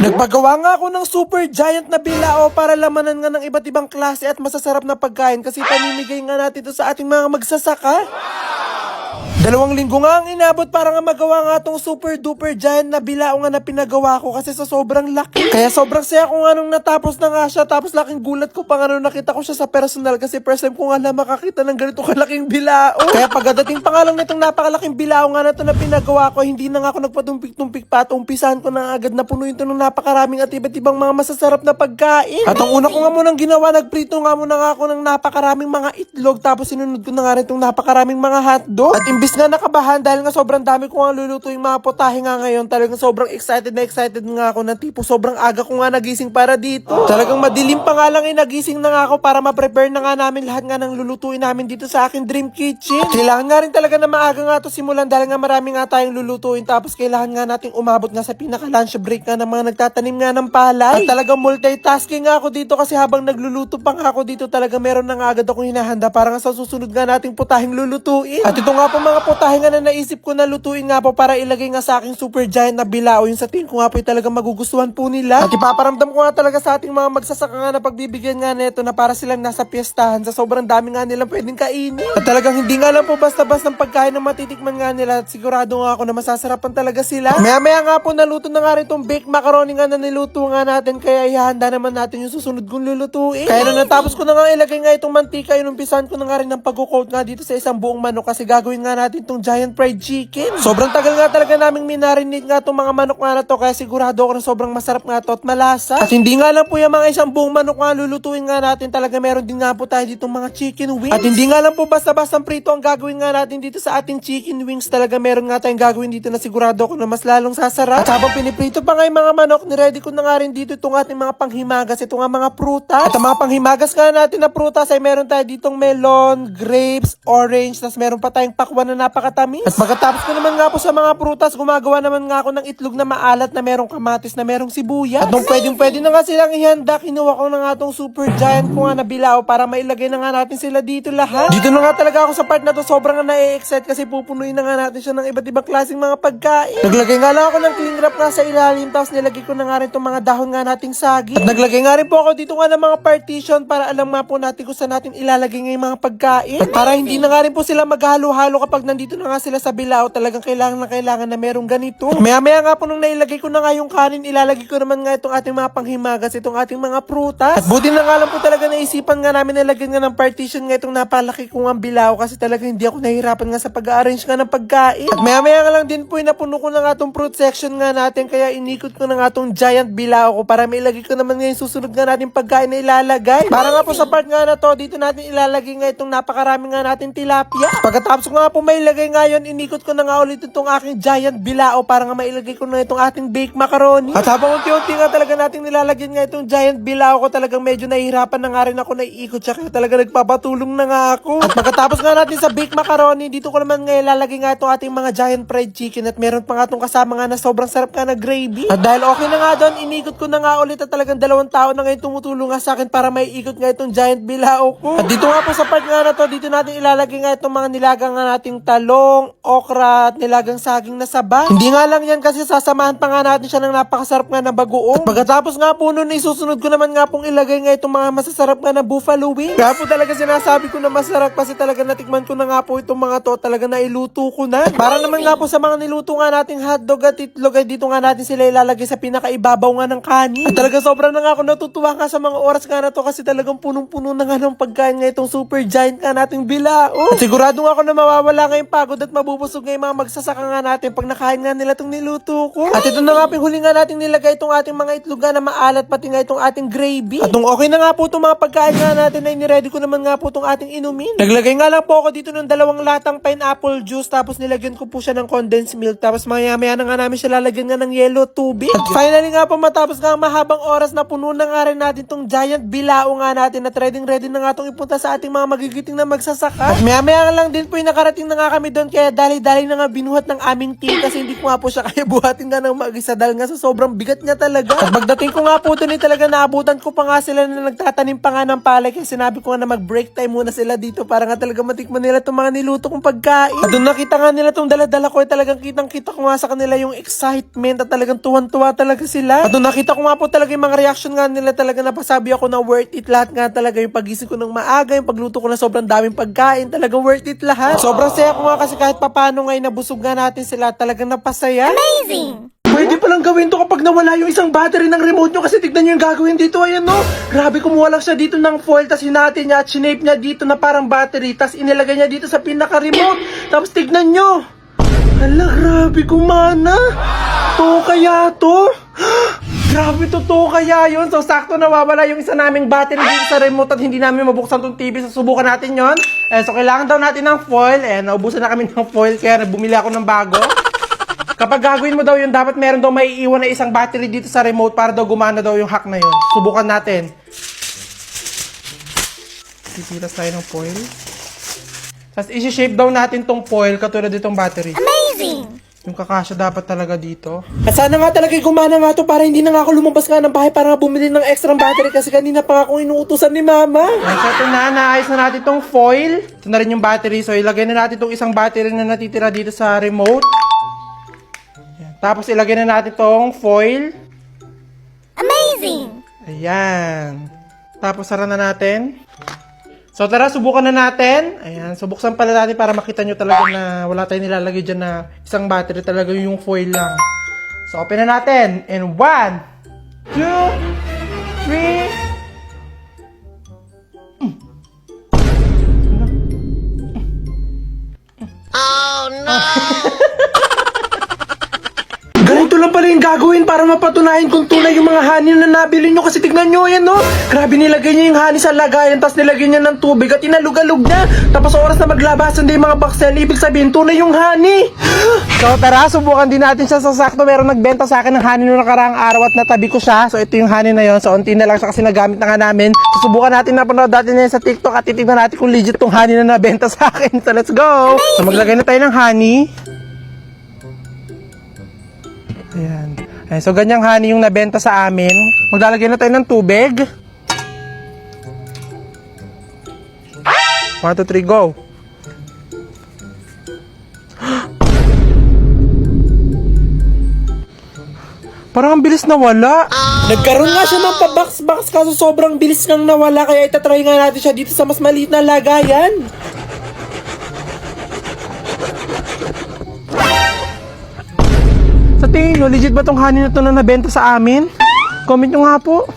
Nagpagawa nga ako ng super giant na bilao para lamanan nga ng iba't ibang klase at masasarap na pagkain kasi pamimigay nga natin ito sa ating mga magsasaka. 2 linggo nga ang inabot para nga magawa nga itong super duper giant na bilao nga na pinagawa ko kasi sa sobrang laki. Kaya sobrang saya ko nga nung natapos na nga siya, tapos laking gulat ko pa nga nung nakita ko siya sa personal kasi first time ko nga na makakita ng ganito kalaking bilao. Kaya pagdating pa nga lang nitong napakalaking bilao nga na ito na pinagawa ko, hindi na nga ako nagpatumpik-tumpik pa at umpisahan ko na agad na punuin ito ng napakaraming at iba't ibang mga masasarap na pagkain. At ang una ko nga munang ginawa, nagprito nga muna nga ako ng napakaraming mga itlog, tapos sinunod ko na nga rin itong napakaraming mga hotdog. At imbis na nakabahan dahil nga sobrang dami ko nga lulutuing mga potahe nga ngayon, talagang sobrang excited nga ako na tipo sobrang aga ko nga nagising para dito. Talagang madilim pa nga lang nagising na nga ako para ma-prepare na nga namin lahat nga ng lulutuin namin dito sa aking dream kitchen. Kailangan nga rin talaga na maaga nga ito simulan dahil nga marami nga tayong lulutuin, tapos kailangan nga nating umabot nga sa pinaka lunch break nga ng mga nagtatanim nga ng palay. At talagang multitasking nga ako dito kasi habang nagluluto pa nga ako dito, talaga meron na nga agad akong hinahanda para nga sa susunod nga nating putaheng lulutuin. At ito nga po mga putahe nga na naisip ko na lutuin nga po para ilagay nga sa aking super giant na bilao, yung sa tingin ko nga po talagang magugustuhan po nila. At ipaparamdam ko nga talaga sa ating mga magsasaka nga na pagbibigyan nga nito na para silang nasa piyestahan sa sobrang dami nga nilang pwedeng kainin. At talagang hindi nga lang po basta-basta ng pagkain na matitikman nga nila, at sigurado nga ako na masasarapan talaga sila. Maya-maya nga po naluto na nga rin itong baked macaroni nga na niluto nga natin, kaya ihahanda naman natin yung susunod kong lulutuin. Kaya nung natapos ko na nga ilagay nga itong mantika, inumpisan ko na nga rin ng pag-coat nga dito sa isang buong manok kasi gagawin nga natin itong giant fried chicken. Sobrang tagal nga talaga naming minarinate nga itong mga manok nga na to, kaya sigurado ako na sobrang masarap nga to at malasa. At hindi nga lang po yung mga isang buong manok nga lulutuin nga natin, talaga meron din nga po tayo ditong mga chicken wings. At hindi nga lang po basta-basta prito ang gagawin nga natin dito sa ating chicken wings, talaga meron nga tayong gagawin dito na sigurado ako na mas lalong sasarap. At habang piniprito pa nga yung mga manok, niready ko na nga rin dito itong ating mga panghimagas, ito nga mga prutas. At ang mga panghimagas nga natin na prutas ay meron tayo ditong melon, grapes, orange, tas meron pa tayong pakwan na napakatamis. At pagkatapos ko naman nga po sa mga prutas, gumagawa naman nga ako ng itlog na maalat na merong kamatis na merong sibuyas. At nung pwede na nga silang ihanda, kinuha ko na nga itong super giant ko nga na bilao para mailagay na nga natin sila dito lahat. Dito na nga talaga ako sa part na to, sobrang na-excite kasi pupunuin na nga natin siya ng iba't ibang klaseng mga pagkain. Naglagay nga lang ako ng cling wrap nga sa ilalim, tapos nilagay ko na nga rin itong mga dahon nga nating saging. At naglagay nga rin po ako dito nga ng mga partition para alam nga po natin kung saan natin ilalagay nga yung mga pagkain. At para hindi na nga rin po sila maghalo-halo kapag nandito na nga sila sa bilao, talagang kailangan na merong ganito. Maya-maya nga po nung nailagay ko na nga yung kanin, ilalagay ko naman nga itong ating mga panghimagas, itong ating mga prutas. At buti na nga lang po talaga naisipan nga namin na lagyan nga ng partition nga itong napalaki kong ang bilao kasi talaga hindi ako nahihirapan nga sa pag-arrange nga ng pagkain. At maya-maya nga lang din po napuno ko na nga itong fruit section nga natin, kaya inikot ko na nga itong giant bilao ko para mailagay ko naman nga yung susunod nga natin pagkain na ilalagay. Para nga po sa part nga na to, dito natin ilalagay nga itong napakarami nga natin tilapia. Pagkatapos ko nga po mailagay nga yun, inikot ko na nga ulit itong aking giant bilao para nga mailagay ko na itong ating baked macaroni. At habang unti-unti nga talaga natin nilalagyan nga itong giant bilao ko, talagang medyo nahihirapan na nga rin ako na iikot siya, kaya talaga nagpapatulong na nga ako. At pagkatapos nga natin sa baked macaroni, dito ko naman nga ilalagay nga itong ating mga giant fried chicken at meron pa nga itong kasama nga na sobrang sarap nga na gravy. At dahil okay na nga doon, inikot ko na nga ulit at talagang 2 tao na ngayon tumutulong nga sa akin para maiikot nga itong giant bilao ko. At dito nga po sa part nga na to, dito natin ilalagay nga itong mga nilagang nga nating talong, okra at nilagang saging na saba. Hindi nga lang yan kasi sasamahan pa nga natin siya ng napakasarap nga na bagoong. At pagkatapos nga po nun, isusunod ko naman nga pong ilagay nga itong mga masasarap nga na buffalo wings. Kaya po talaga sinasabi ko na masarap kasi talaga natikman ko na nga po itong mga to, talaga nailuto ko na. At para naman nga po sa mga niluto nga nating hotdog at itlog, ay dito nga natin sila ilalagay sa pinakaibabaw nga ng kanin. At talaga sobrang na nga ako natutuwa nga sa mga oras nga na to kasi talagang punong-puno na nga ng pagkain nga itong super giant nga nating bilao. At sigurado nga ako na mawawala nga yung pagod at mabubusog nga yung mga magsasaka nga natin pag nakain nga nila itong niluto ko. At ito na nga huli nga nating nilagay itong ating mga itlog nga na maalat, pati nga itong ating gravy. At nung okay na nga po itong mga pagkain nga natin, ay niready ko naman nga po itong ating inumin. Naglagay nga lang po ako dito ng 2 latang pineapple juice, tapos nilagyan ko po siya ng condensed milk, tapos maya-maya na nga namin siya lalagyan nga ng yellow tubig. At finally nga po, matapos nga mahabang oras na puno na nga rin natin itong giant bilao nga natin at ready na nga itong ipunta sa ating mga magigiting na magsasaka. At maya-maya lang din po yung nakarating na nga kami doon kaya dali-dali na nga binuhat ng aming team kasi hindi ko nga po siya kaya buhatin nga ng mag-isa dahil nga sa sobrang bigat niya talaga. At pagdating ko nga po doon talaga naabutan ko pa nga sila na nagtatanim pa nga ng palay kaya sinabi ko nga na mag-break time muna sila dito para nga talaga matikman nila itong mga niluto kong pagkain. At doon nakita nga nila itong dala-dala ko talagang kitang-kita ko nga sa kanila yung excitement at talagang tuwan-tuwa talaga sila. At doon nakita ko nga po talaga yung mga reaction nga nila talaga napasabi ako na worth it lahat nga talaga yung pagising ko ng maaga, yung pagluto ko na sobrang daming pagkain, talagang worth it lahat. Sobrang saya ko nga kasi kahit papano ngayon nabusog nga natin sila, talagang napasaya. Amazing! Pwede palang gawin to kapag nawala yung isang battery ng remote nyo kasi tignan nyo yung gagawin dito. Ayan no. Grabe, kumuha lang siya dito ng foil tas hinati niya at shinape niya dito na parang battery tas inilagay niya dito sa pinaka-remote. Tapos tignan nyo. Hala, grabe kumana. To kaya to? Grabe, totoo kaya yun. So, sakto nawawala yung isa naming battery dito sa remote at hindi namin mabuksan tong TV. So, subukan natin yon. So, kailangan daw natin ng foil. Naubusan na kami ng foil kaya bumili ako ng bago. Kapag gagawin mo daw yun, dapat meron daw may iiwan na isang battery dito sa remote para daw gumana daw yung hack na yun. Subukan natin. Titilas tayo ng foil. Tapos, isi-shape daw natin tong foil katulad itong battery. Amazing! Yung kakasya dapat talaga dito. At sana nga talaga gumana nga to para hindi na nga ako lumabas nga ng bahay para nga bumili ng extra battery kasi kanina pa nga akong inuutusan ni mama. So ito na, naayos na natin tong foil. Ito na rin yung battery. So ilagay na natin tong isang battery na natitira dito sa remote. Ayan. Tapos ilagay na natin tong foil. Amazing! Ayan. Tapos sara na natin. So tara, subukan na natin. Ayan, so buksan pala natin para makita nyo talaga na wala tayong nilalagay dyan na isang battery, talaga yung foil lang. So open na natin. In 1, 2, 3. Oh no! Ganito lang pala yung gagawin para mapatunayan kung tunay yung mga honey na nabili nyo. Kasi tignan nyo, yan no. Grabe, nilagay niya yung honey sa lagayan, tapos nilagay niya ng tubig at inalug-alug niya. Tapos oras na maglabasan din yung mga boxel, ibig sabihin tunay yung honey. So tara, subukan din natin siya sa sakto. Meron nagbenta sa akin ng honey noong nakaraang araw at natabi ko siya. So ito yung honey na yon. So unti na lang siya kasi nagamit na nga namin. So subukan natin na panood natin na sa TikTok at titignan natin kung legit tong honey na nabenta sa akin. So let's go. So maglagay na tayo ng honey. Ayan. Ayan. So, ganyang honey yung nabenta sa amin. Maglalagay na tayo ng tubig. 1, 2, 3, go! Parang ang bilis nawala. Nagkaroon nga siya ng pa-box-box kaso sobrang bilis ngang nawala. Kaya itatry nga natin siya dito sa mas maliit na lagayan. Sa tingin nyo, legit ba tong honey na to na nabenta sa amin? Comment nyo nga po.